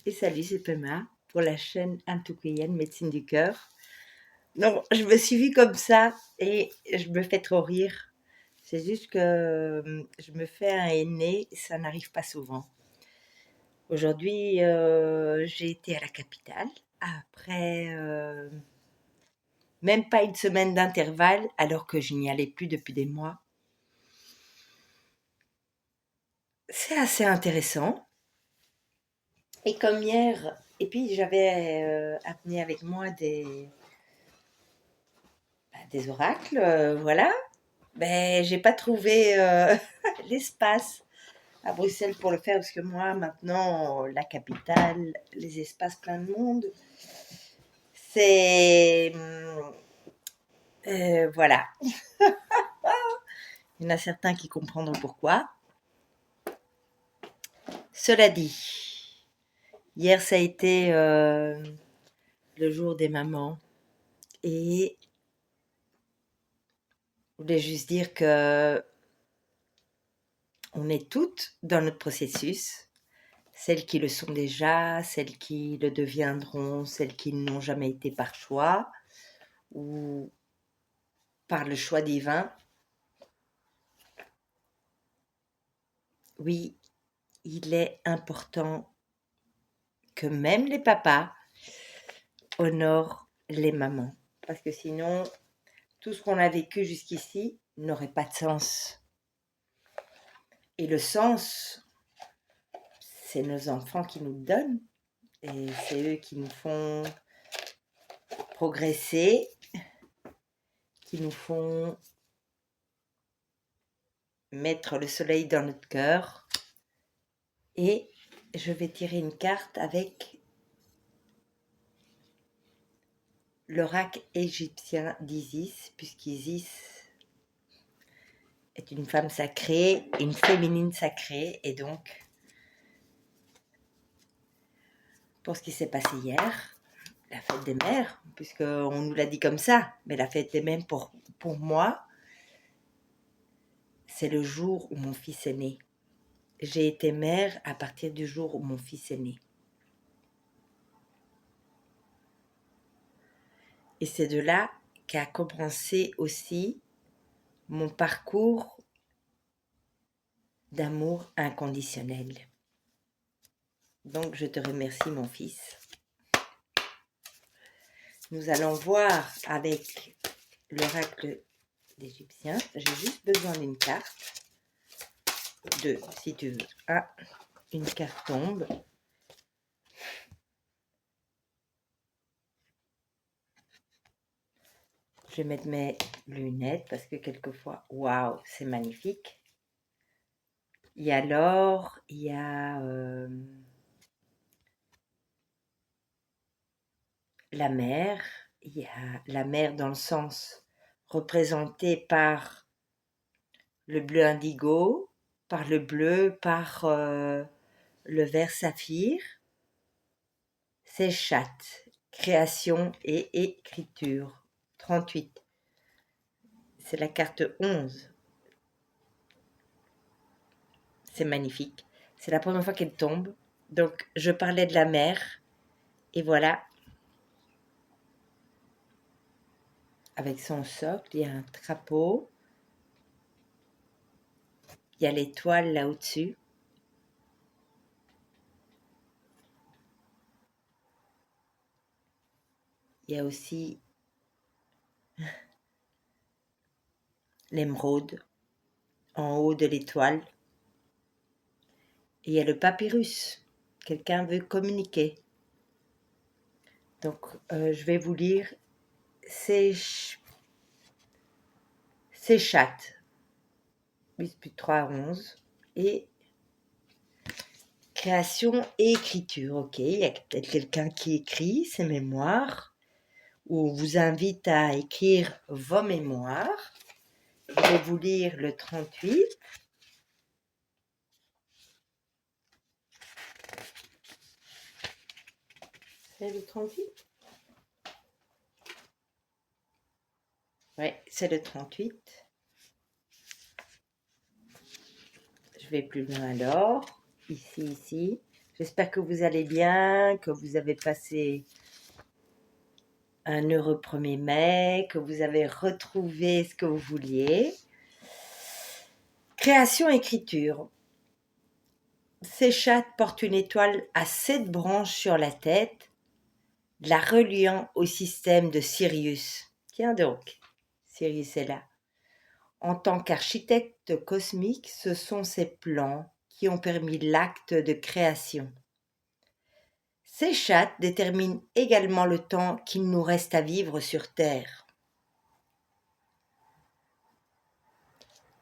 Et salut, c'est Pema pour la chaîne Antoukouyen, médecine du cœur. Non, je me suis vue comme ça et je me fais trop rire. C'est juste que je me fais un henné, ça n'arrive pas souvent. Aujourd'hui, j'ai été à la capitale après même pas une semaine d'intervalle, alors que je n'y allais plus depuis des mois. C'est assez intéressant. Et comme hier, et puis j'avais amené avec moi des oracles, voilà. Ben, j'ai pas trouvé l'espace à Bruxelles pour le faire parce que moi, maintenant, la capitale, les espaces plein de monde, c'est. Voilà. Il y en a certains qui comprendront pourquoi. Cela dit, hier, ça a été le jour des mamans et je voulais juste dire que on est toutes dans notre processus. Celles qui le sont déjà, celles qui le deviendront, celles qui n'ont jamais été par choix ou par le choix divin. Oui, il est important que même les papas honorent les mamans. Parce que sinon, tout ce qu'on a vécu jusqu'ici n'aurait pas de sens. Et le sens, c'est nos enfants qui nous le donnent. Et c'est eux qui nous font progresser, qui nous font mettre le soleil dans notre cœur. Et je vais tirer une carte avec l'oracle égyptien d'Isis, puisqu'Isis est une femme sacrée, une féminine sacrée, et donc, pour ce qui s'est passé hier, la fête des mères, puisqu'on nous l'a dit comme ça, mais la fête des mères, pour moi, c'est le jour où mon fils est né. J'ai été mère à partir du jour où mon fils est né. Et c'est de là qu'a commencé aussi mon parcours d'amour inconditionnel. Donc, je te remercie, mon fils. Nous allons voir avec l'oracle d'Égyptien. J'ai juste besoin d'une carte. Deux, si tu veux. Ah, une carte tombe. Je vais mettre mes lunettes parce que quelquefois, waouh, c'est magnifique. Il y a l'or, il y a la mer. Il y a la mer dans le sens représenté par le bleu indigo, par le bleu, par le vert saphir. C'est chatte, création et écriture. 38. C'est la carte 11. C'est magnifique. C'est la première fois qu'elle tombe. Donc, je parlais de la mer. Et voilà. Avec son socle, il y a un drapeau. Il y a l'étoile là au-dessus. Il y a aussi l'émeraude en haut de l'étoile. Et il y a le papyrus. Quelqu'un veut communiquer. Donc, je vais vous lire ces chattes. 8 plus 3 à 11. Et création et écriture. Ok, il y a peut-être quelqu'un qui écrit ses mémoires ou vous invite à écrire vos mémoires. Je vais vous lire le 38. C'est le 38? Oui, c'est le 38. Je vais plus loin alors. Ici. J'espère que vous allez bien, que vous avez passé un heureux 1er mai, que vous avez retrouvé ce que vous vouliez. Création-écriture. Séchat porte une étoile à 7 branches sur la tête, la reliant au système de Sirius. Tiens donc, Sirius est là. En tant qu'architecte cosmique, ce sont ces plans qui ont permis l'acte de création. Séchat détermine également le temps qu'il nous reste à vivre sur Terre.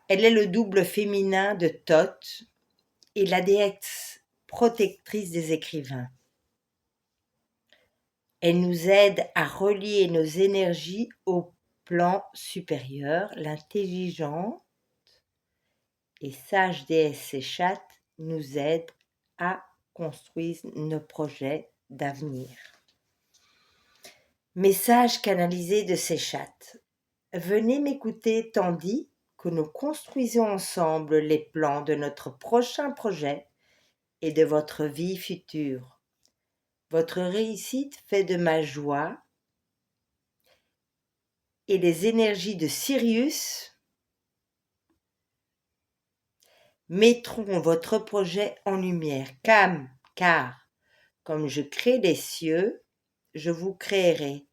Elle est le double féminin de Thoth et la déesse protectrice des écrivains. Elle nous aide à relier nos énergies au plan supérieur. L'intelligente et sage déesse Séchat nous aide à construire nos projets d'avenir. Message canalisé de Séchat. Venez m'écouter tandis que nous construisons ensemble les plans de notre prochain projet et de votre vie future. Votre réussite fait de ma joie et les énergies de Sirius mettront votre projet en lumière. Car comme je crée les cieux, je vous créerai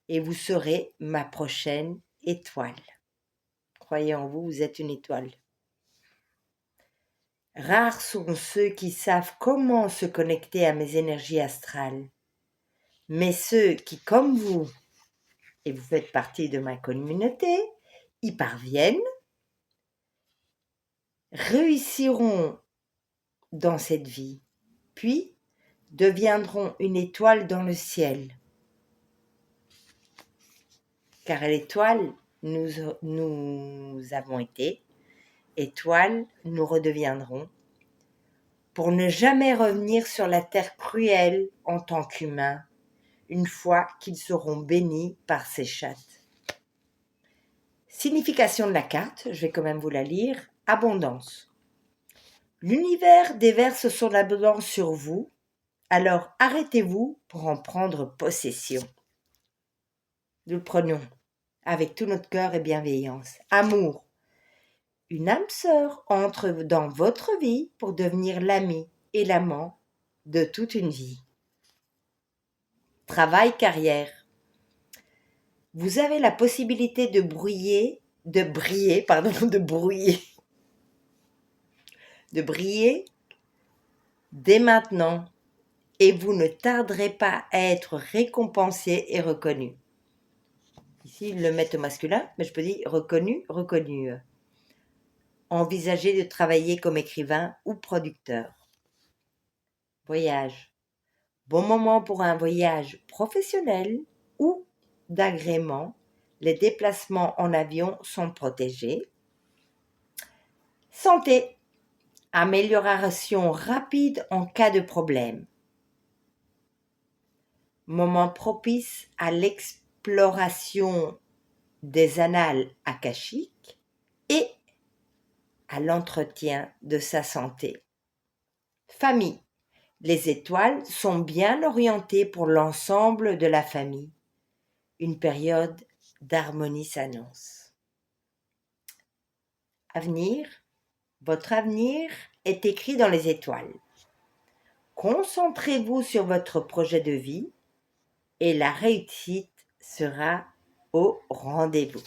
et vous serez ma prochaine étoile. Croyez en vous, vous êtes une étoile. Rares sont ceux qui savent comment se connecter à mes énergies astrales. Mais ceux qui, comme vous, et vous faites partie de ma communauté, y parviennent, réussiront dans cette vie, puis deviendront une étoile dans le ciel. Car l'étoile, nous avons été, étoile, nous redeviendrons, pour ne jamais revenir sur la terre cruelle en tant qu'humains, une fois qu'ils seront bénis par Séchat. Signification de la carte, je vais quand même vous la lire. Abondance. L'univers déverse son abondance sur vous, alors arrêtez-vous pour en prendre possession. Nous le prenons avec tout notre cœur et bienveillance. Amour. Une âme sœur entre dans votre vie pour devenir l'ami et l'amant de toute une vie. Travail, carrière. Vous avez la possibilité de briller dès maintenant et vous ne tarderez pas à être récompensé et reconnu. Ici, ils le mettent au masculin, mais je peux dire reconnu. Envisagez de travailler comme écrivain ou producteur. Voyage. Bon moment pour un voyage professionnel ou d'agrément. Les déplacements en avion sont protégés. Santé. Amélioration rapide en cas de problème. Moment propice à l'exploration des annales akashiques et à l'entretien de sa santé. Famille. Les étoiles sont bien orientées pour l'ensemble de la famille. Une période d'harmonie s'annonce. Avenir. Votre avenir est écrit dans les étoiles. Concentrez-vous sur votre projet de vie et la réussite sera au rendez-vous.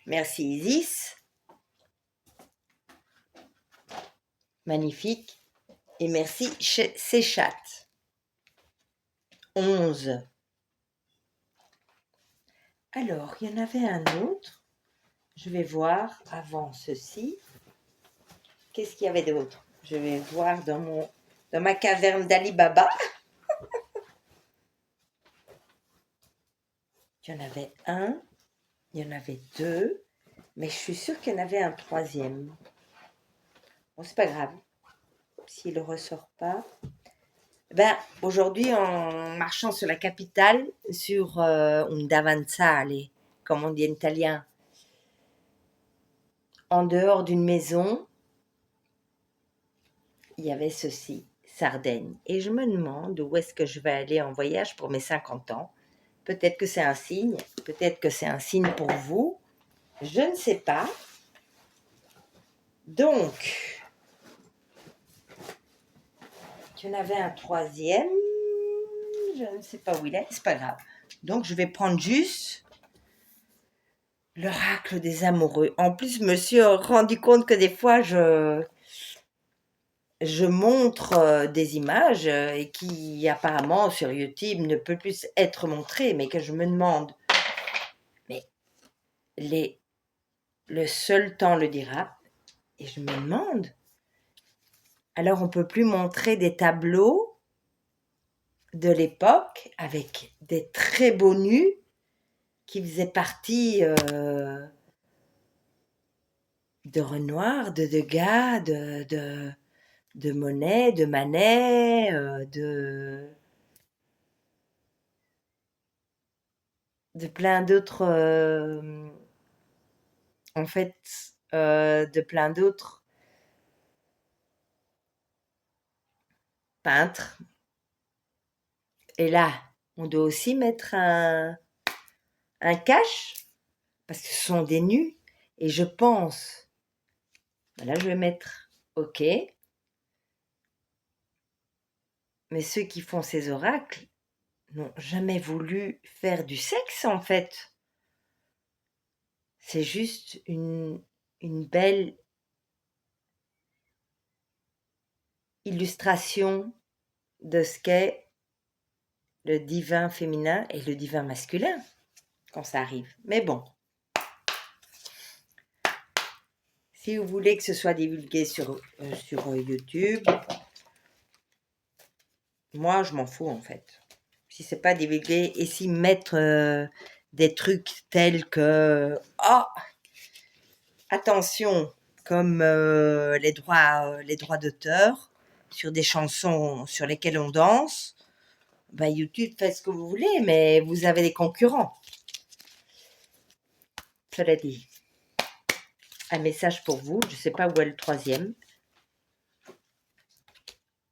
Merci Isis. Magnifique. Et merci Séchat. 11. Alors, il y en avait un autre. Je vais voir avant ceci. Qu'est-ce qu'il y avait d'autre? Je vais voir dans ma caverne d'Ali Baba. Il y en avait un, il y en avait deux, mais je suis sûre qu'il y en avait un troisième. Bon, c'est pas grave. S'il ne ressort pas. Aujourd'hui, en marchant sur la capitale, sur un davanzale, comme on dit en italien, en dehors d'une maison, il y avait ceci. Sardaigne. Et je me demande où est-ce que je vais aller en voyage pour mes 50 ans. Peut-être que c'est un signe, peut-être que c'est un signe pour vous. Je ne sais pas. Donc, tu en avais un troisième. Je ne sais pas où il est, c'est pas grave. Donc, je vais prendre juste l'oracle des amoureux. En plus, je me suis rendu compte que des fois, je montre des images et qui apparemment sur YouTube ne peut plus être montrées, mais que je me demande, mais le seul temps le dira, et je me demande, alors on peut plus montrer des tableaux de l'époque avec des très beaux nus qui faisaient partie de Renoir, de Degas, de Monet, de Manet, de plein d'autres, en fait, de plein d'autres peintres. Et là, on doit aussi mettre un cache, parce que ce sont des nus. Et je pense, là je vais mettre OK, mais ceux qui font ces oracles n'ont jamais voulu faire du sexe en fait. C'est juste une belle illustration de ce qu'est le divin féminin et le divin masculin quand ça arrive. Mais bon, si vous voulez que ce soit divulgué sur YouTube, moi je m'en fous en fait. Si c'est pas divulgué et si mettre des trucs tels que attention, comme les droits d'auteur sur des chansons sur lesquelles on danse, ben YouTube fait ce que vous voulez, mais vous avez des concurrents. Cela dit, un message pour vous, je ne sais pas où est le troisième.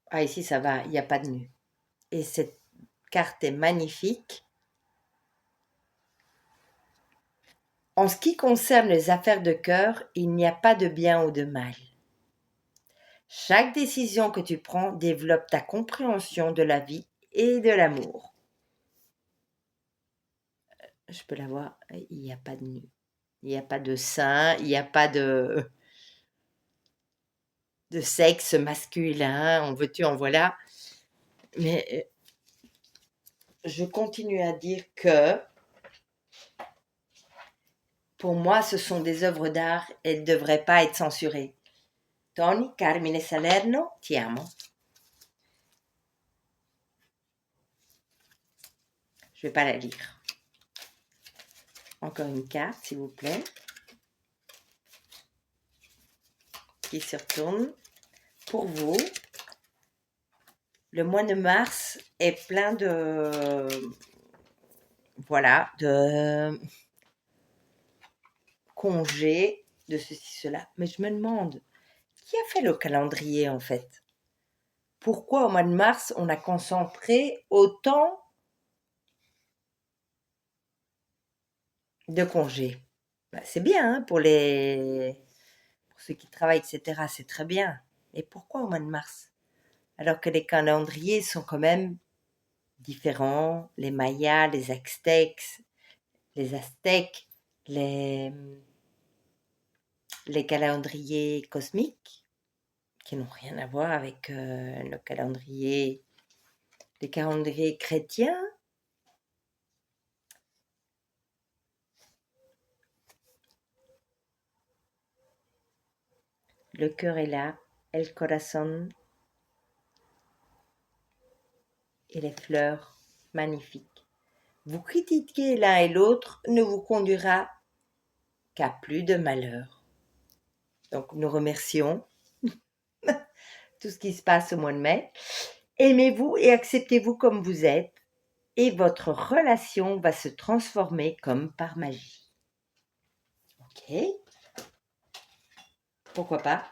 Ah, ici ça va, il n'y a pas de nu. Et cette carte est magnifique. En ce qui concerne les affaires de cœur, il n'y a pas de bien ou de mal. Chaque décision que tu prends développe ta compréhension de la vie et de l'amour. Je peux la voir, il n'y a pas de nu. Il n'y a pas de sein, il n'y a pas de sexe masculin, en veux-tu, en voilà. Mais je continue à dire que pour moi, ce sont des œuvres d'art et elles ne devraient pas être censurées. Tony, Carmine Salerno, ti amo. Je ne vais pas la lire. Encore une carte, s'il vous plaît. Qui se retourne. Pour vous, le mois de mars est plein de... Voilà, de congés, de ceci, cela. Mais je me demande, qui a fait le calendrier en fait? Pourquoi au mois de mars, on a concentré autant de congés? C'est bien, hein, pour ceux qui travaillent, etc. C'est très bien. Et pourquoi au mois de mars? Alors que les calendriers sont quand même différents. Les Mayas, les Aztèques, les calendriers cosmiques, qui n'ont rien à voir avec les calendriers chrétiens. Le cœur est là, el corazón, et les fleurs magnifiques. Vous critiquer l'un et l'autre ne vous conduira qu'à plus de malheur. Donc nous remercions tout ce qui se passe au mois de mai. Aimez-vous et acceptez-vous comme vous êtes et votre relation va se transformer comme par magie. Ok? Pourquoi pas?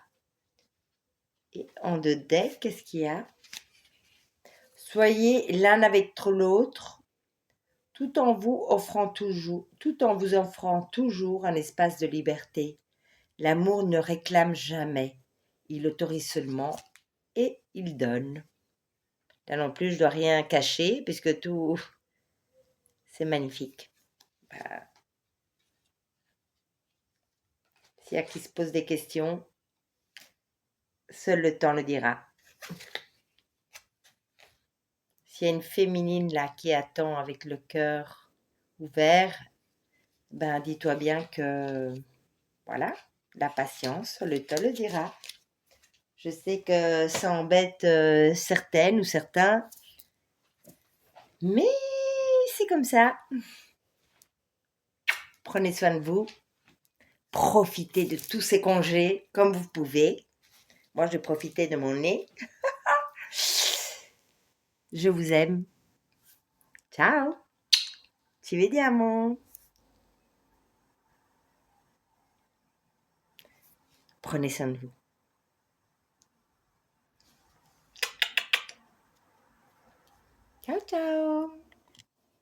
Et en deux decks, qu'est-ce qu'il y a? Soyez l'un avec l'autre, tout en vous offrant toujours un espace de liberté. L'amour ne réclame jamais, il autorise seulement et il donne. Là non plus, je dois rien cacher puisque tout, c'est magnifique. Bah, s'il y a qui se pose des questions, seul le temps le dira. S'il y a une féminine là qui attend avec le cœur ouvert, ben dis-toi bien que voilà, la patience, le temps le dira. Je sais que ça embête certaines ou certains, mais c'est comme ça. Prenez soin de vous, profitez de tous ces congés comme vous pouvez. Moi, je profitais de mon nez. Je vous aime. Ciao. Ci vediamo. Prenez soin de vous. Ciao, ciao.